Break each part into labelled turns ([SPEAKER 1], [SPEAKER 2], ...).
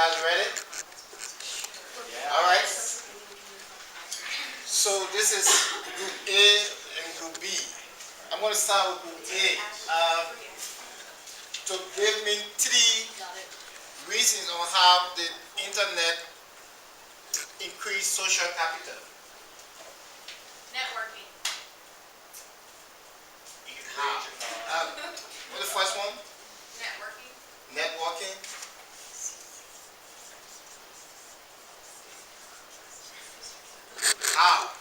[SPEAKER 1] guys ready?
[SPEAKER 2] Yeah.
[SPEAKER 1] All right. So this is group A and group B. I'm going to start with group A. To give me 3 reasons on how the internet increased social capital.
[SPEAKER 3] Networking.
[SPEAKER 1] How? What's the first one?
[SPEAKER 3] Networking.
[SPEAKER 1] Networking. How?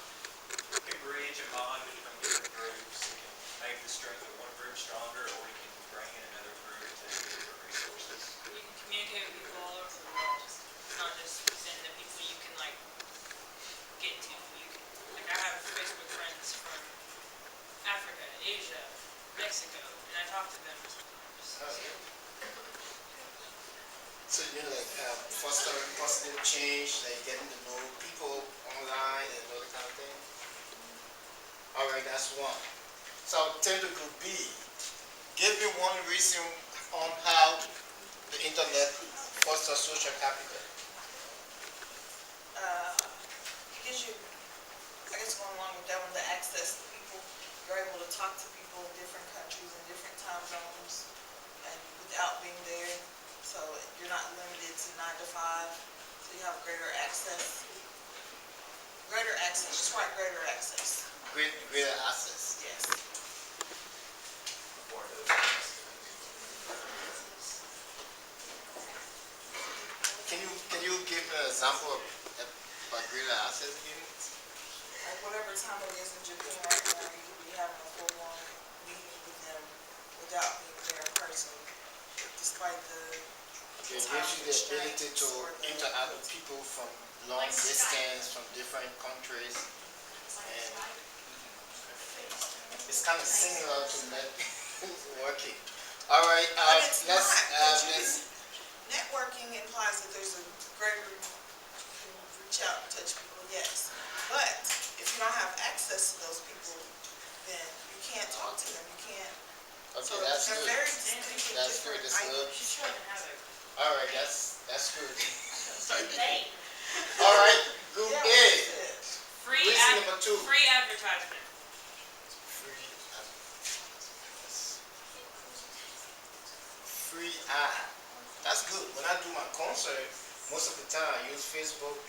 [SPEAKER 2] You can bridge a bond between different groups. You can make the strength of one group stronger, or you can bring in another group to get different resources.
[SPEAKER 4] You can communicate with people all over the world, not just within the people you can get to. I have Facebook friends from Africa, Asia, Mexico, and I talk to them.
[SPEAKER 1] So you fostering positive change, like getting to know people online and all that kind of thing. All right, that's one. So I'll turn to group B. Give me one reason on how the internet fosters social capital.
[SPEAKER 5] It gives you, I guess going along with that one, the access to people. You're able to talk to people in different countries and different time zones and without being there. So you're not limited to 9 to 5. So you have greater access. Greater access, just write greater access.
[SPEAKER 1] Greater access.
[SPEAKER 5] Yes.
[SPEAKER 1] Can you give an example of greater access again?
[SPEAKER 5] Like whatever time it is in Japan right now, you could be having a full-on meeting with them without being there in person, despite the
[SPEAKER 1] It gives you the ability to interact with people from long distance, from different countries, and it's kind of similar to networking. All right, let's.
[SPEAKER 5] Networking implies that there's a greater, you can reach out and touch people, yes. But if you don't have access to those people, then you can't talk to them. You can't.
[SPEAKER 1] Okay,
[SPEAKER 5] So
[SPEAKER 1] that's
[SPEAKER 5] they're
[SPEAKER 1] good.
[SPEAKER 5] very distinct.
[SPEAKER 1] That's good. That's good.
[SPEAKER 4] She's trying to have it.
[SPEAKER 1] All right, that's good.
[SPEAKER 3] Hey.
[SPEAKER 1] All right, group
[SPEAKER 5] Yeah,
[SPEAKER 1] A.
[SPEAKER 5] that's it.
[SPEAKER 4] Free
[SPEAKER 1] Reason number 2.
[SPEAKER 4] free advertisement.
[SPEAKER 1] Free ad. That's good. When I do my concert, most of the time I use Facebook.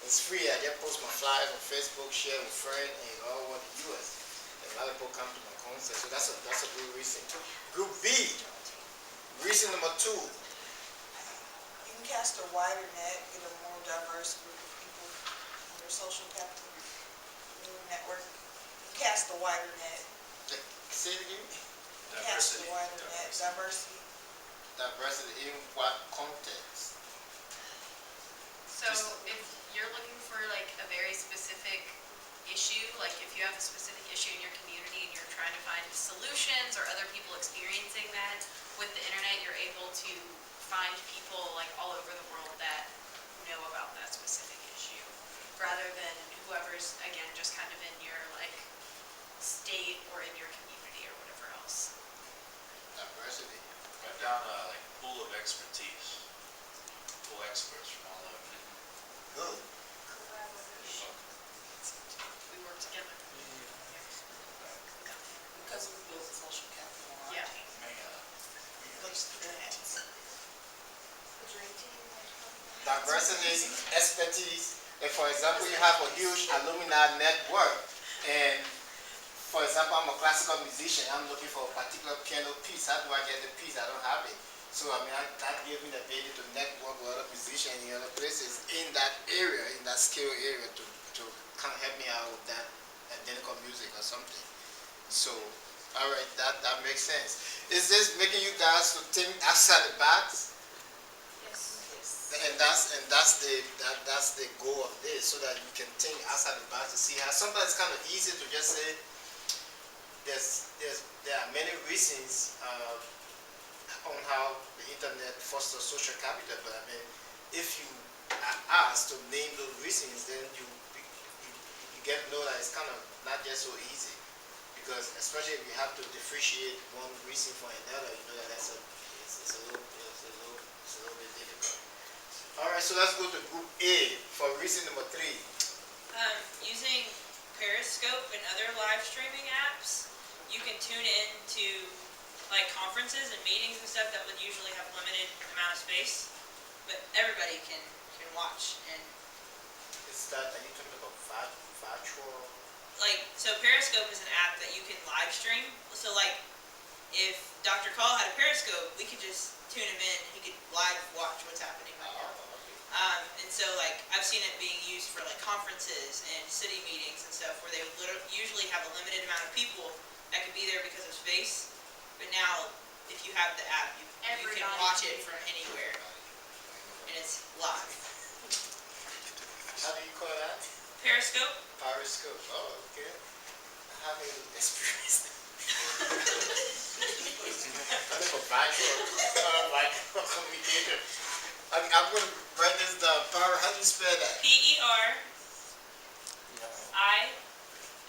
[SPEAKER 1] It's free. I just post my flyers on Facebook, share with friends, and all over the US. And a lot of people come to my concert, so that's a good reason. Group B. Reason number 2.
[SPEAKER 5] You can cast a wider net, get a more diverse group of people in your social capital, your network. You cast a wider net.
[SPEAKER 1] Say it again.
[SPEAKER 5] Cast a wider net, diversity.
[SPEAKER 1] Diversity in what context?
[SPEAKER 3] So if you're looking for a very specific issue, like if you have a specific issue in your community and you're trying to find solutions or other people experiencing that, with the internet you're able to find people all over the world that know about that specific issue, rather than whoever's, again, just kind of in your state or in your community or whatever else.
[SPEAKER 1] Diversity.
[SPEAKER 6] Write down a pool of expertise. Pull experts from all over.
[SPEAKER 1] Good.
[SPEAKER 3] We work together.
[SPEAKER 5] Because we build social capital on our
[SPEAKER 3] Yeah.
[SPEAKER 5] team.
[SPEAKER 6] Man,
[SPEAKER 5] Looks good.
[SPEAKER 1] Diversity, expertise. Like for example, you have a huge alumni network, and for example, I'm a classical musician. I'm looking for a particular piano piece. How do I get the piece? I don't have it. So that gives me the ability to network with other musicians in other places in that area, in that skill area, to kind of help me out with that identical music or something. So, all right, that makes sense. Is this making you guys to think outside the box? And that's the goal of this, so that you can think outside the box to see how. Sometimes it's kind of easy to just say there are many reasons on how the internet fosters social capital, but if you are asked to name those reasons, then you get to know that it's kind of not just so easy, because especially if you have to differentiate one reason from another, you know that it's a little bit difficult. All right, so let's go to group A for reason number 3.
[SPEAKER 4] Using Periscope and other live streaming apps, you can tune in to like conferences and meetings and stuff that would usually have limited amount of space, but everybody can watch. And
[SPEAKER 1] Is that, are you talking about virtual?
[SPEAKER 4] like, so Periscope is an app that you can live stream. So like, if Dr. Call had a Periscope, we could just tune him in. He could live watch what's happening right now. And so like, I've seen it being used for like conferences and city meetings and stuff where they would usually have a limited amount of people that could be there because of space. But now, if you have the app, you can
[SPEAKER 3] Everybody
[SPEAKER 4] watch
[SPEAKER 3] can
[SPEAKER 4] it
[SPEAKER 3] be
[SPEAKER 4] from
[SPEAKER 3] there.
[SPEAKER 4] anywhere. And it's live.
[SPEAKER 1] How do you call that?
[SPEAKER 4] Periscope?
[SPEAKER 1] Periscope. Oh, okay. I haven't experienced that. I think for virtual communication. I'm going to write this down. How do you spell that?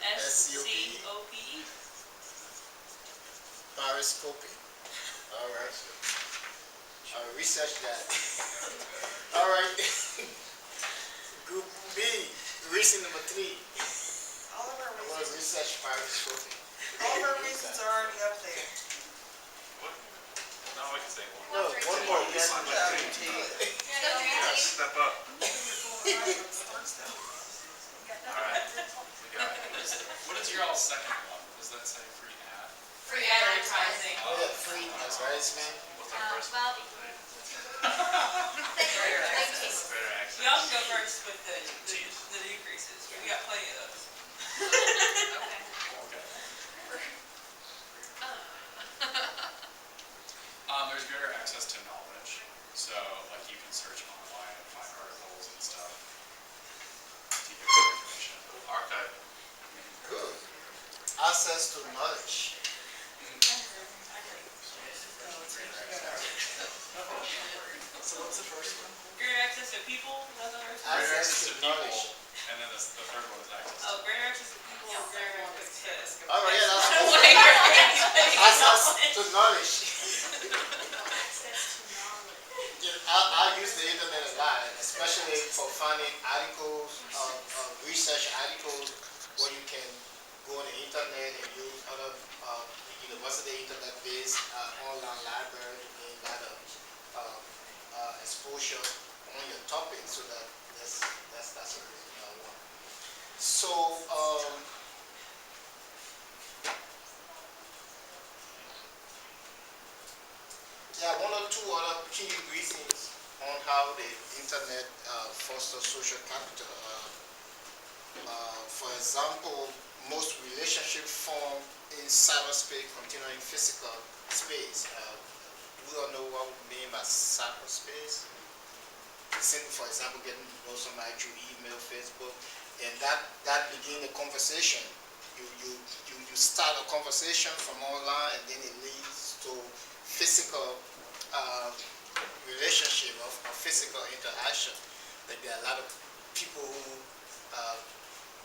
[SPEAKER 4] Periscope.
[SPEAKER 1] Periscope. All right. I'll research that. All right. Group B, reason number 3.
[SPEAKER 5] All of our
[SPEAKER 1] I want to
[SPEAKER 5] reasons,
[SPEAKER 1] research Periscope.
[SPEAKER 5] all of our reasons are already up there.
[SPEAKER 6] No, I can say one.
[SPEAKER 1] No, one more. We have
[SPEAKER 6] Sign
[SPEAKER 1] to
[SPEAKER 6] my
[SPEAKER 1] do
[SPEAKER 6] thing.
[SPEAKER 3] Yeah,
[SPEAKER 6] Step up. Alright, we got it. What is your all second one? Does that say free ad?
[SPEAKER 3] free advertising.
[SPEAKER 1] Oh, yeah, free advertisement.
[SPEAKER 6] What's our first
[SPEAKER 3] well,
[SPEAKER 6] one?
[SPEAKER 3] Thank you.
[SPEAKER 6] Better access.
[SPEAKER 4] Y'all can go first with the decreases. We got plenty of those.
[SPEAKER 3] Okay.
[SPEAKER 6] Okay.
[SPEAKER 2] There's greater access to knowledge, so like you can search online and find articles and stuff to get more information.
[SPEAKER 6] Archive.
[SPEAKER 1] Good. Access to knowledge.
[SPEAKER 5] So what's the first one?
[SPEAKER 4] Greater access to people, that's the first one?
[SPEAKER 2] Greater
[SPEAKER 1] Access to knowledge.
[SPEAKER 2] and then the third one is access to.
[SPEAKER 4] Oh, greater access to people, greater access to.
[SPEAKER 1] All right, yeah, that's
[SPEAKER 4] Wait,
[SPEAKER 1] access to knowledge. Yeah, I use the internet a lot, especially for finding articles, research articles, where you can go on the internet and use other university internet-based online library to gain a lot of exposure on your topic. So that's a reason one. So there are 1 or 2 other key reasons on how the internet fosters social capital. For example, most relationships form in cyberspace containing physical space. We all know what we mean by cyberspace. Simple, for example, getting to know somebody through email, Facebook, and that begins a conversation. You start a conversation from online, and then it leads to physical relationship of physical interaction. Like there are a lot of people who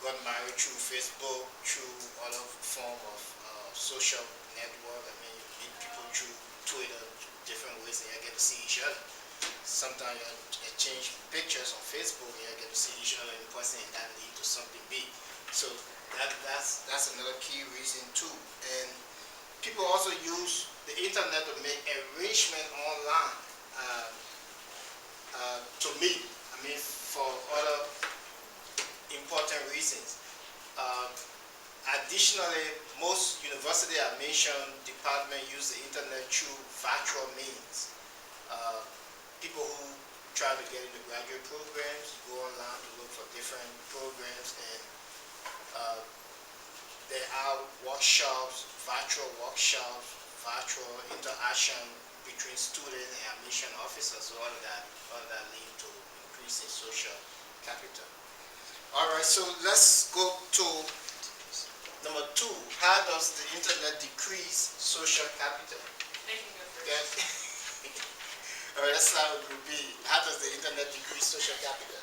[SPEAKER 1] got married through Facebook, through other form of social network. I mean, you meet people through Twitter, different ways, and you get to see each other. Sometimes you exchange pictures on Facebook, and you get to see each other in person, and that leads to something big. So that's another key reason too. And people also use the internet to make arrangement online to meet. I mean, for other important reasons. Additionally, most university admission departments use the internet through virtual means. People who try to get into graduate programs go online to look for different programs, and there are workshops, virtual interaction between students and admission officers. So all of that lead to increasing social capital. All right, so let's go to number 2. How does the internet decrease social capital?
[SPEAKER 4] They can go first.
[SPEAKER 1] Okay. All right, let's start with group B. How does the internet decrease social capital?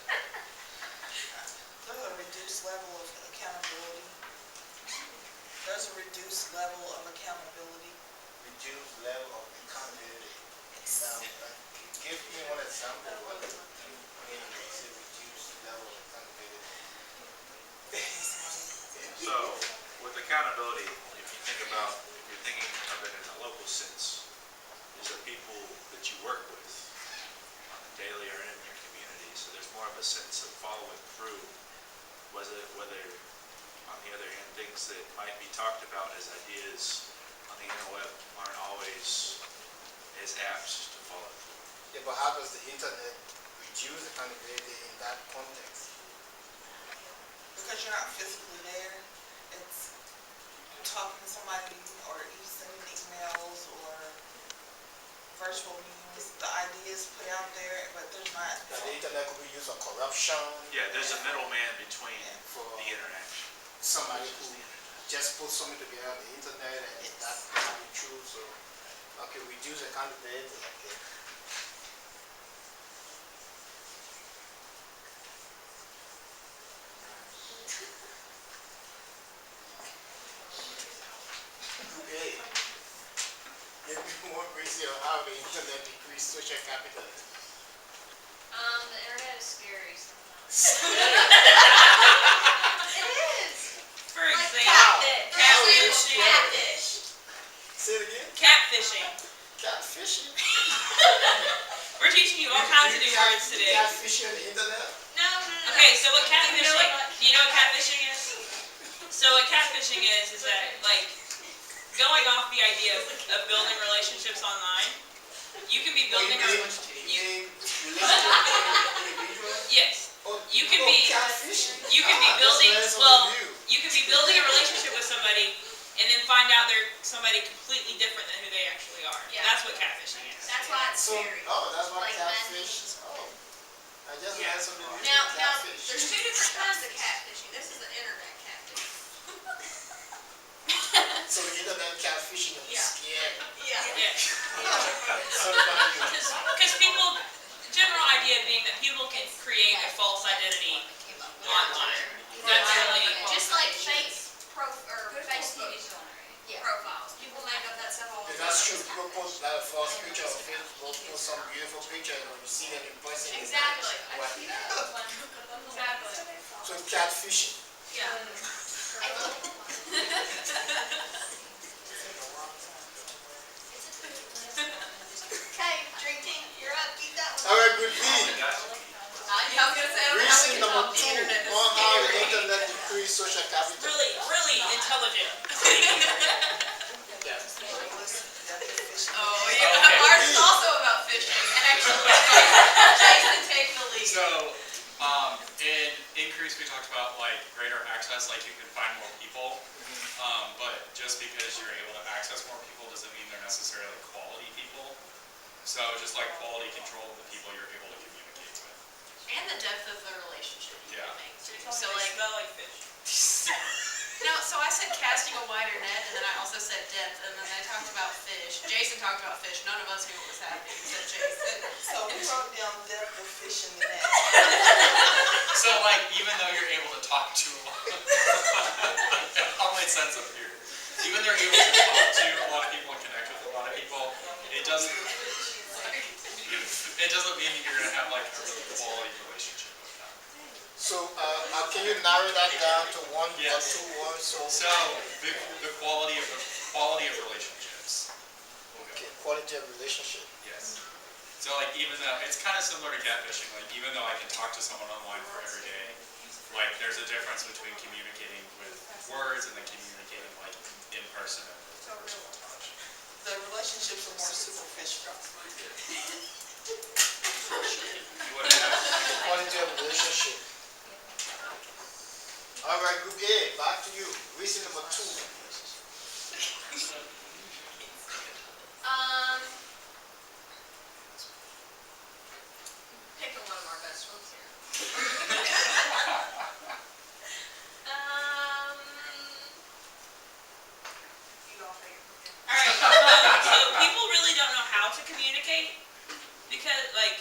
[SPEAKER 5] There's a reduced level of accountability. There's a reduced level of accountability.
[SPEAKER 1] Reduced level of accountability. Give me one example.
[SPEAKER 7] ideas on the interweb aren't always as apt to follow through.
[SPEAKER 1] Yeah, but how does the internet reduce accountability in that context?
[SPEAKER 5] Because you're not physically there, it's talking to somebody or you sending emails or virtual meetings, the ideas put out there, but there's not.
[SPEAKER 1] That the internet could be used for corruption?
[SPEAKER 7] Yeah, there's a middleman between
[SPEAKER 1] For
[SPEAKER 7] the internet.
[SPEAKER 1] somebody who just put something together on the internet and that's not be true, so, okay, reduce accountability, okay. Hey, give me more reason on how the internet decrease social capital.
[SPEAKER 3] The internet is scary sometimes. It is.
[SPEAKER 4] For
[SPEAKER 3] Like
[SPEAKER 4] example,
[SPEAKER 3] catfish.
[SPEAKER 4] catfishing.
[SPEAKER 3] Catfish.
[SPEAKER 1] Say it again?
[SPEAKER 4] Catfishing.
[SPEAKER 1] Catfishing?
[SPEAKER 4] We're teaching you all kinds of new words today.
[SPEAKER 1] Catfishing on the internet?
[SPEAKER 3] No.
[SPEAKER 4] Okay, so what catfishing, do you know what catfishing is? So what catfishing is that like going off the idea of building relationships online, you can be building yes. You can be building you can be building a relationship with somebody and then find out they're somebody completely different than who they actually are.
[SPEAKER 3] Yeah.
[SPEAKER 4] That's what catfishing is.
[SPEAKER 3] That's why it's
[SPEAKER 1] So,
[SPEAKER 3] scary.
[SPEAKER 1] oh, that's why
[SPEAKER 3] Like
[SPEAKER 1] catfish, oh. I just learned something new.
[SPEAKER 3] Now,
[SPEAKER 1] Catfish.
[SPEAKER 3] there's two different kinds of catfishing. This is the internet catfish.
[SPEAKER 1] So the internet catfishing is
[SPEAKER 3] Yeah.
[SPEAKER 1] scary.
[SPEAKER 3] Yeah.
[SPEAKER 4] Yeah.
[SPEAKER 1] So funny.
[SPEAKER 4] Because people, the general idea being that people can create a false identity online. That's really,
[SPEAKER 3] Just like fake Facebook profiles. People make up that stuff all the
[SPEAKER 1] And
[SPEAKER 3] time.
[SPEAKER 1] that's true, people post like a false picture on Facebook, post some beautiful picture, and when you see them in person, it's like,
[SPEAKER 3] Exactly.
[SPEAKER 1] what?
[SPEAKER 3] Exactly.
[SPEAKER 1] So catfishing.
[SPEAKER 3] Yeah. Okay, drinking, you're up, keep that one.
[SPEAKER 1] All right, good
[SPEAKER 7] Oh
[SPEAKER 1] B.
[SPEAKER 7] my gosh.
[SPEAKER 3] I was gonna say, I don't know how we
[SPEAKER 1] Reason
[SPEAKER 3] can
[SPEAKER 1] number
[SPEAKER 3] talk the
[SPEAKER 1] 2
[SPEAKER 3] internet is
[SPEAKER 1] on how the
[SPEAKER 3] scary.
[SPEAKER 1] internet decrease social capital.
[SPEAKER 4] really, really intelligent.
[SPEAKER 1] Yeah.
[SPEAKER 3] Oh, yeah,
[SPEAKER 6] Okay.
[SPEAKER 3] ours is also about fishing, actually. Jason, take the lead.
[SPEAKER 6] So, in increase, we talked about like greater access, like you can find more people. But just because you're able to access more people doesn't mean they're necessarily quality people. So just like quality control of the people you're able to communicate with.
[SPEAKER 3] And the depth of the relationship you
[SPEAKER 6] Yeah.
[SPEAKER 3] can make too.
[SPEAKER 4] So
[SPEAKER 3] So like,
[SPEAKER 4] smell like fish.
[SPEAKER 3] no, so I said casting a wider net, and then I also said depth, and then I talked about fish. Jason talked about fish. None of us knew what was happening except Jason.
[SPEAKER 5] So we wrote down depth of fish in the net.
[SPEAKER 6] So like, even though you're able to talk to a lot, it all made sense up here. Even though you're able to talk to a lot of people and connect with a lot of people, it doesn't mean that you're gonna have like a really quality relationship with them.
[SPEAKER 1] So, can you narrow that down to one or
[SPEAKER 6] Yes.
[SPEAKER 1] two words?
[SPEAKER 6] So the quality of relationships.
[SPEAKER 1] Okay, quality of relationship.
[SPEAKER 6] Yes. So like even though, it's kind of similar to catfishing, like even though I can talk to someone online for every day, like there's a difference between communicating with words and then communicating like in person and with personal touch.
[SPEAKER 5] The relationships are more superficial.
[SPEAKER 6] You wouldn't have,
[SPEAKER 1] Quality of relationship. All right, group A, back to you. Reason number 2.
[SPEAKER 3] Picking one of our best ones here.
[SPEAKER 5] You all think?
[SPEAKER 4] Alright, so people really don't know how to communicate because like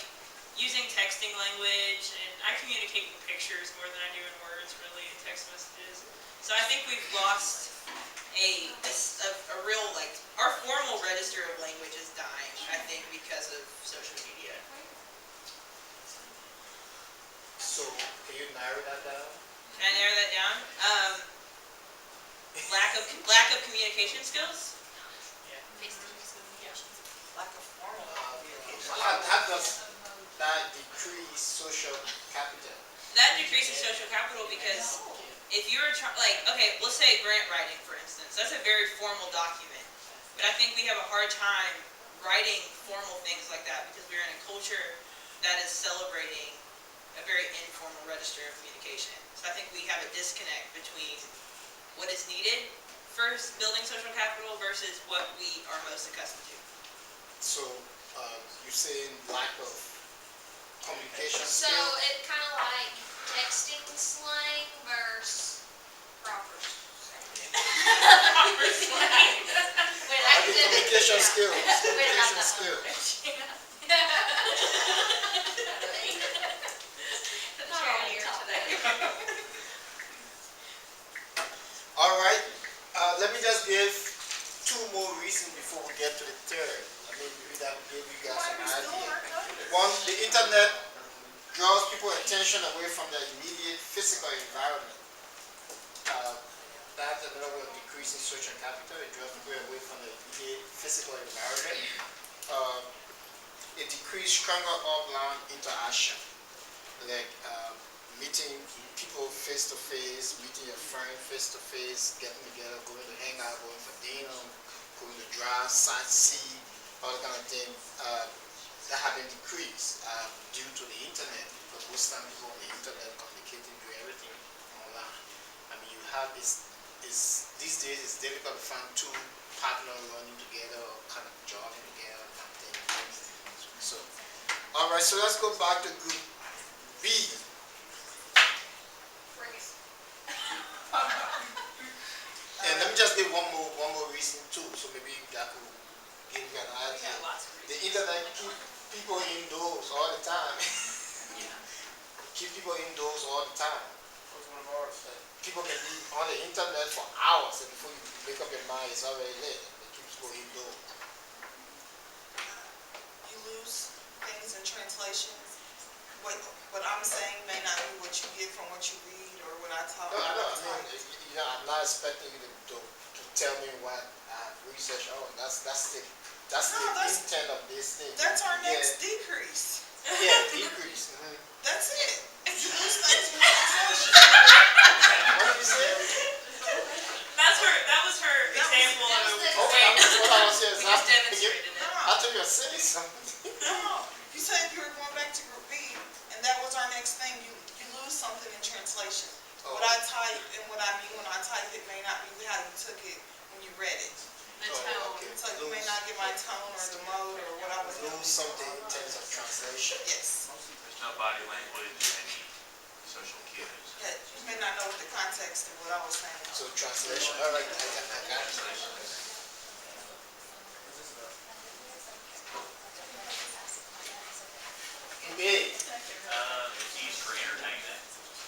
[SPEAKER 4] using texting language, and I communicate in pictures more than I do in words really in text messages. So I think we've lost a real like, our formal register of language is dying, I think, because of social media.
[SPEAKER 1] So, can you narrow that down?
[SPEAKER 4] Can I narrow that down? Lack of communication skills?
[SPEAKER 5] Lack of formal communication.
[SPEAKER 1] How does that decrease social capital?
[SPEAKER 4] That decreases social capital because if you're like, okay, let's say grant writing, for instance, that's a very formal document. But I think we have a hard time writing formal things like that because we're in a culture that is celebrating a very informal register of communication. So I think we have a disconnect between what is needed for building social capital versus what we are most accustomed to.
[SPEAKER 1] So, you're saying lack of communication
[SPEAKER 8] So
[SPEAKER 1] skills?
[SPEAKER 8] it kind of like texting slang versus proper slang.
[SPEAKER 3] Wait,
[SPEAKER 1] I think communication skills,
[SPEAKER 3] Wait, I got
[SPEAKER 1] communication
[SPEAKER 3] that
[SPEAKER 1] skills.
[SPEAKER 3] The chair here today.
[SPEAKER 1] All right, let me just give two more reasons before we get to the third. I mean, maybe that will give you guys an idea. One, the internet draws people's attention away from their immediate physical environment. That's another way of decreasing social capital. It draws people away from the immediate physical environment. It decreases stronger offline interaction, like meeting people face to face, meeting your friend face to face, getting together, going to hang out, going for dinner, going to drive, sightsee, all that kind of thing. That have been decreased due to the internet, because most time people on the internet communicating, do everything online. I mean, you have this these days it's difficult to find two partners running together or kind of jogging together, kind of thing. So, all right, so let's go back to group B. And let me just give one more reason too, so maybe that could give you an
[SPEAKER 4] We
[SPEAKER 1] idea.
[SPEAKER 4] got lots of
[SPEAKER 1] The
[SPEAKER 4] reasons.
[SPEAKER 1] internet keep people indoors all the time. Keep people indoors all the time. People can be on the internet for hours, and before you make up your mind, it's already late. It keeps people indoors.
[SPEAKER 5] You lose things in translation. What I'm saying may not be what you get from what you read or what I talk
[SPEAKER 1] No, I
[SPEAKER 5] about.
[SPEAKER 1] know. I mean, I'm not expecting you to tell me what I have researched on. That's the
[SPEAKER 5] No, that's-
[SPEAKER 1] intent of this thing.
[SPEAKER 5] That's our next decrease.
[SPEAKER 1] Yeah, decrease.
[SPEAKER 5] That's it. If you lose things in translation.
[SPEAKER 1] What did you say?
[SPEAKER 4] That was her example
[SPEAKER 8] that
[SPEAKER 4] of
[SPEAKER 8] was the-
[SPEAKER 1] Okay, what I was saying is
[SPEAKER 4] we just demonstrated it.
[SPEAKER 1] I thought you were saying something.
[SPEAKER 5] No, you said if you were going back to group B, and that was our next thing, you lose something in translation. What I type and what I mean when I type it may not be how you took it when you read it.
[SPEAKER 3] The
[SPEAKER 1] Oh,
[SPEAKER 3] tone.
[SPEAKER 1] okay.
[SPEAKER 5] So you may not get my tone or the mode or what I was doing.
[SPEAKER 1] Lose something in terms of translation.
[SPEAKER 5] Yes.
[SPEAKER 7] There's no body language, any social cues.
[SPEAKER 5] Yeah, you may not know what the context of what I was saying.
[SPEAKER 1] So translation, all right, I got it. Group A.
[SPEAKER 2] It's used for entertainment.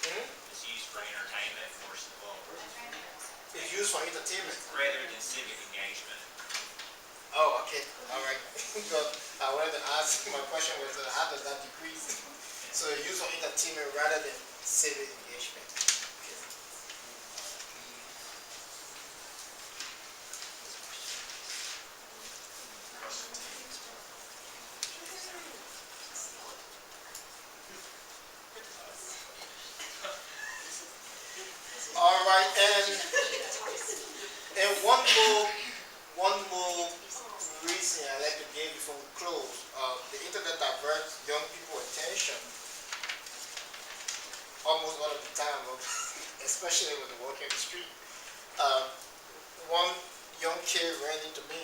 [SPEAKER 1] Hmm?
[SPEAKER 2] It's used for entertainment more so, well,
[SPEAKER 1] It's used for entertainment.
[SPEAKER 2] rather than civic engagement.
[SPEAKER 1] Oh, okay, all right. Because I wanted to ask, my question was, how does that decrease? So it's used for entertainment rather than civic engagement. Okay. All right, and one more reason I like to give before we close. The internet diverts young people's attention almost all of the time, especially when they're walking the street. One young kid ran into me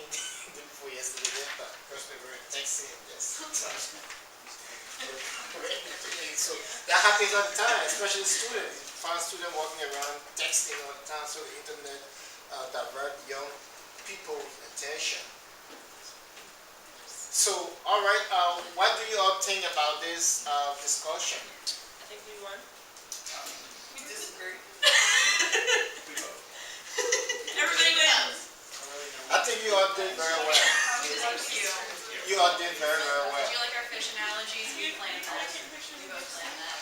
[SPEAKER 1] day before yesterday. The person we were texting and just ran into me. So that happens all the time, especially students. You find students walking around texting all the time, so the internet diverts young people's attention. So, all right, what do you all think about this discussion?
[SPEAKER 4] I think we won.
[SPEAKER 5] We disagree.
[SPEAKER 4] Everybody wins.
[SPEAKER 1] I think you all did very well.
[SPEAKER 3] Thank you.
[SPEAKER 1] You all did very, very well.
[SPEAKER 3] Did you like our fish analogies? We planned that. We both planned that.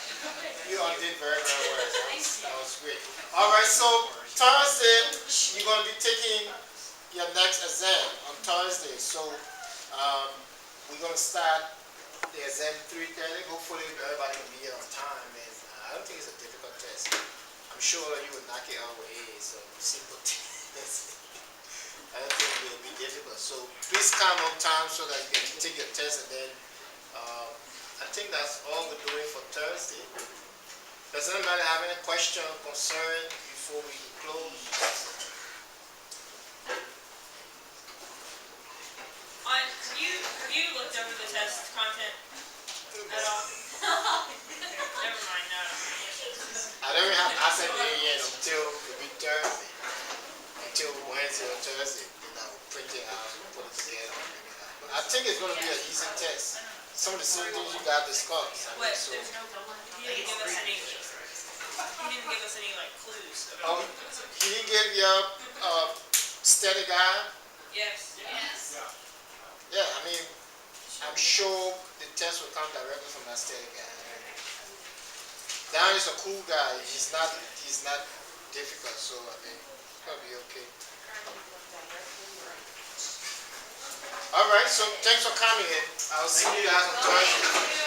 [SPEAKER 1] You all did very, very well. That was great. All right, so Thursday, you're going to be taking your next exam on Thursday. So we're going to start the exam 3:30. Hopefully everybody can be here on time. And I don't think it's a difficult test. I'm sure you will knock it out with A, so simple test. I don't think it will be difficult, so please come on time so that you can take your test, and then, I think that's all we're doing for Thursday. Does anybody have any question, concern before we close?
[SPEAKER 4] Have you looked over the test content at all? Never mind, no.
[SPEAKER 1] I don't even have access to it yet until maybe Thursday, until Wednesday or Thursday, then I'll print it out, put it together. But I think it's gonna be an easy test. Some of the same things you got discussed. I mean,
[SPEAKER 4] What,
[SPEAKER 1] so,
[SPEAKER 4] there's no, he didn't give us any like clues
[SPEAKER 1] oh,
[SPEAKER 4] about it.
[SPEAKER 1] he didn't give you steady guide?
[SPEAKER 4] Yes.
[SPEAKER 3] Yes.
[SPEAKER 1] Yeah, I mean, I'm sure the test will come directly from that steady guide. Don is a cool guy. He's not difficult, so I think it'll be okay. All right, so thanks for coming in. I'll see you guys on Thursday.